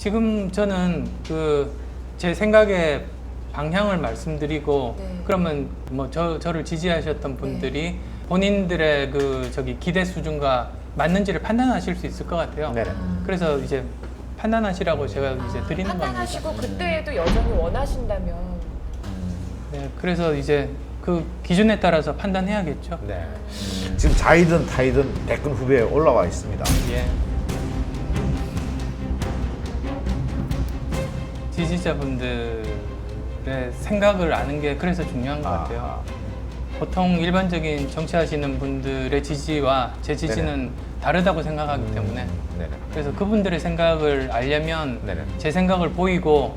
지금 저는 그 제 생각의 방향을 말씀드리고 네. 그러면 뭐 저를 지지하셨던 분들이 본인들의 그 기대 수준과 맞는지를 판단하실 수 있을 것 같아요. 네네. 그래서 이제 판단하시라고 제가 이제 드리는 겁니다. 판단하시고 그때에도 여전히 원하신다면 네, 그래서 이제 그 기준에 따라서 판단해야겠죠. 네. 지금 자이든 타이든 대권 후보에 올라와 있습니다. 예. 지지자분들의 생각을 아는 게 그래서 중요한 것 같아요. 보통 일반적인 정치하시는 분들의 지지와 제 지지는 다르다고 생각하기 때문에 네네. 그래서 그분들의 생각을 알려면 네네. 제 생각을 보이고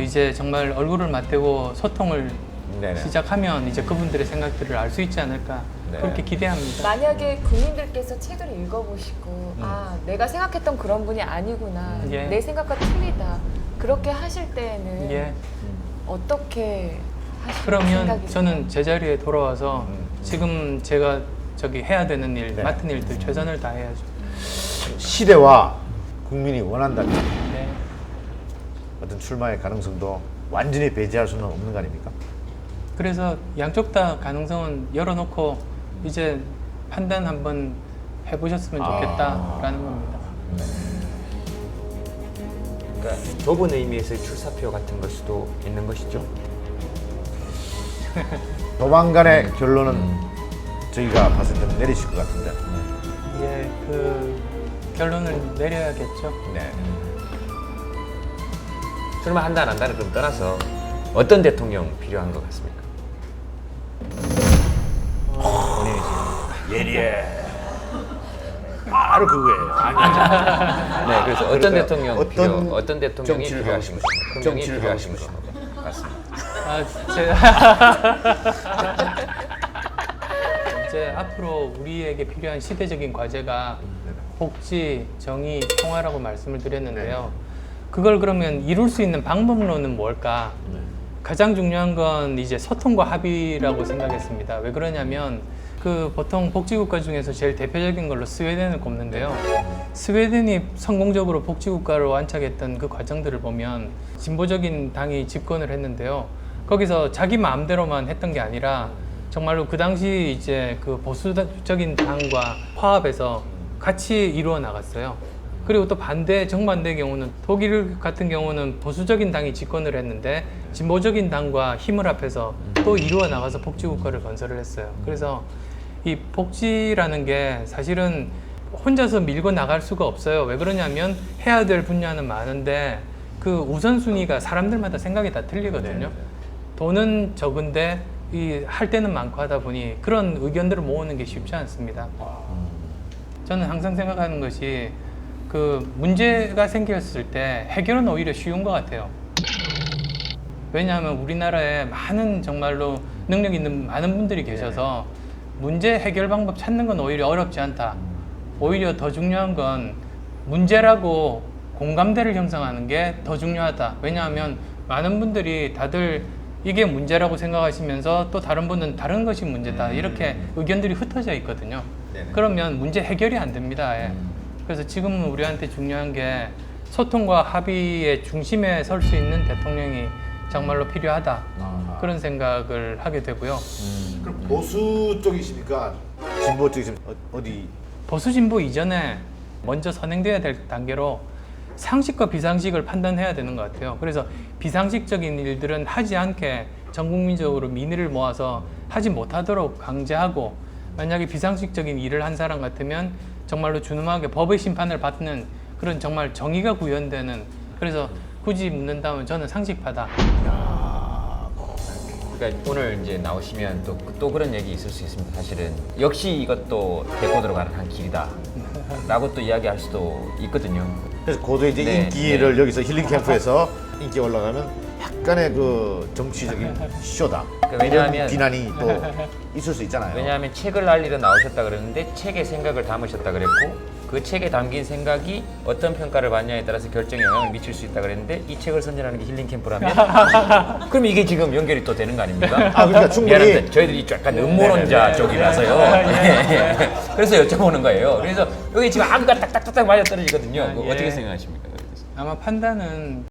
이제 정말 얼굴을 맞대고 소통을 네네. 시작하면 이제 그분들의 생각들을 알 수 있지 않을까 네. 그렇게 기대합니다. 만약에 국민들께서 책을 읽어보시고 아 내가 생각했던 그런 분이 아니구나 예. 내 생각과 틀리다 그렇게 하실 때에는 예. 어떻게 하실 그러면 생각이세요? 저는 제자리에 돌아와서 지금 제가 해야 되는 일, 네. 맡은 일들 최선을 다해야죠. 시대와 국민이 원한다면 네. 어떤 출마의 가능성도 완전히 배제할 수는 없는 거 아닙니까? 그래서 양쪽 다 가능성은 열어놓고 이제 판단 한번 해보셨으면 좋겠다라는 겁니다. 그러니까 좁은 의미에서의 출사표 같은 걸 수도 있는 것이죠. 조만간의 결론은 저희가 봤을 때는 내리실 것 같은데. 예, 그 결론을 내려야겠죠. 네. 출마한다 안 한다는 좀 떠나서 어떤 대통령 필요한 것 같습니까? 본인이 지금 예리해. 바로 그거예요. 아니, 네, 그래서 어떤 그러니까 대통령 어떤 대통령이 정치를 필요하신 하고 것 싶으신- 정치를 하고 필요하신 싶으신 것 같습니다. 이제 앞으로 우리에게 필요한 시대적인 과제가 복지, 정의, 평화라고 말씀을 드렸는데요. 그걸 그러면 이룰 수 있는 방법론은 뭘까? 가장 중요한 건 이제 소통과 합의라고 생각했습니다. 왜 그러냐면 그 보통 복지국가 중에서 제일 대표적인 걸로 스웨덴을 꼽는데요. 스웨덴이 성공적으로 복지국가로 안착했던 그 과정들을 보면 진보적인 당이 집권을 했는데요. 거기서 자기 마음대로만 했던 게 아니라 정말로 그 당시 이제 그 보수적인 당과 화합해서 같이 이루어 나갔어요. 그리고 또 정반대의 경우는 독일 같은 경우는 보수적인 당이 집권을 했는데 진보적인 당과 힘을 합해서 또 이루어 나가서 복지국가를 건설을 했어요. 그래서 이 복지라는 게 사실은 혼자서 밀고 나갈 수가 없어요. 왜 그러냐면 해야 될 분야는 많은데 그 우선순위가 사람들마다 생각이 다 틀리거든요. 돈은 적은데 할 때는 많고 하다 보니 그런 의견들을 모으는 게 쉽지 않습니다. 저는 항상 생각하는 것이 그 문제가 생겼을 때 해결은 오히려 쉬운 것 같아요. 왜냐하면 우리나라에 많은 정말로 능력 있는 많은 분들이 계셔서 문제 해결 방법 찾는 건 오히려 어렵지 않다. 오히려 더 중요한 건 문제라고 공감대를 형성하는 게 더 중요하다. 왜냐하면 많은 분들이 다들 이게 문제라고 생각하시면서 또 다른 분은 다른 것이 문제다. 이렇게 의견들이 흩어져 있거든요. 네네. 그러면 문제 해결이 안 됩니다. 아예. 그래서 지금은 우리한테 중요한 게 소통과 합의의 중심에 설 수 있는 대통령이 정말로 필요하다. 그런 생각을 하게 되고요. 그럼 보수 쪽이십니까? 진보 쪽이십니까? 어디? 보수 진보 이전에 먼저 선행돼야 될 단계로 상식과 비상식을 판단해야 되는 것 같아요. 그래서 비상식적인 일들은 하지 않게 전 국민적으로 민의를 모아서 하지 못하도록 강제하고, 만약에 비상식적인 일을 한 사람 같으면 정말로 준엄하게 법의 심판을 받는 그런 정말 정의가 구현되는, 그래서 굳이 묻는다면 저는 상식파다. 그러니까 오늘 이제 나오시면 또 그런 얘기 있을 수 있습니다. 사실은 역시 이것도 대권으로 가는 한 길이다라고 또 이야기할 수도 있거든요. 그래서 고도 이제 네, 인기를 여기서 힐링 캠프에서 인기 올라가면 약간의 그 정치적인 쇼다. 그러니까 왜냐하면- 이런 비난이 또 있을 수 있잖아요. 왜냐하면 책을 날리러 나오셨다 그랬는데 책에 생각을 담으셨다 그랬고, 그 책에 담긴 생각이 어떤 평가를 받냐에 따라서 결정에 영향을 미칠 수 있다 그랬는데, 이 책을 선전하는 게 힐링 캠프라면 그럼 이게 지금 연결이 또 되는 거 아닙니까? 그러니까 충분히 미안합니다. 저희들이 약간 음모론자 네네네. 쪽이라서요. 그래서 여쭤보는 거예요. 그래서 여기 지금 아무가 딱딱딱딱 맞아 떨어지거든요. 그거 예. 어떻게 생각하십니까? 아마 판단은